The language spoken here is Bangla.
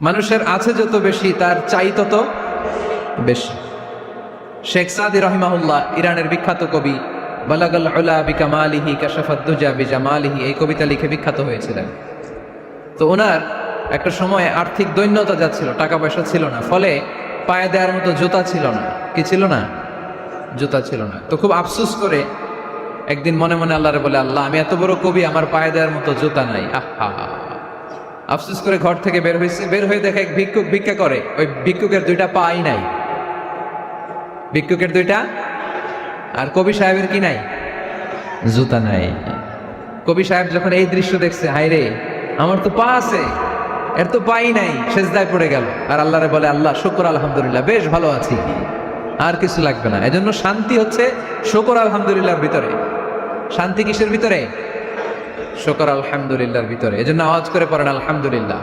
মানুষের আছে যত বেশি তার চাই তত বেশি। শেখ সাদি রহিমাহুল্লাহ, ইরানের বিখ্যাত কবি, বালাগাল উলা বিকামালিহি কাশাফাদ দুজা বিজামালিহি, এই কবিতা লিখে বিখ্যাত হয়েছিলেন। তো ওনার একটা সময় আর্থিক দৈন্যতা যাচ্ছিল, টাকা পয়সা ছিল না, ফলে পায়ে দেওয়ার মতো জুতা ছিল না। কি ছিল না? জুতা ছিল না। তো খুব আফসোস করে একদিন মনে মনে আল্লাহরে বলে, আল্লাহ আমি এত বড় কবি, আমার পায়ে দেওয়ার মতো জুতা নাই। আহা, আফসোস করে ঘর থেকে বের হয়েছে। বের হয়ে দেখে এক ভিক্ষুক ভিক্ষা করে। ওই ভিক্ষুকের দুইটা পাই নাই, ভিক্ষুকের দুইটা, আর কবি সাহেবের কি নাই? জুতা নাই। কবি সাহেব যখন এই দৃশ্য দেখছে, হায় রে, আমার তো পা আছে, এর তো পাই নাই, সেজদায় পড়ে গেল। আর আল্লাহরে বলে, আল্লাহ শুকর আলহামদুলিল্লাহ, বেশ ভালো আছি, আর কিছু লাগবে না। এজন্য শান্তি হচ্ছে শুকর আলহামদুলিল্লাহর ভিতরে। শান্তি কিসের ভিতরে? শুকর আলহামদুলিল্লাহর ভিতরে। এজন্য আওয়াজ করে পড়েন আলহামদুলিল্লাহ।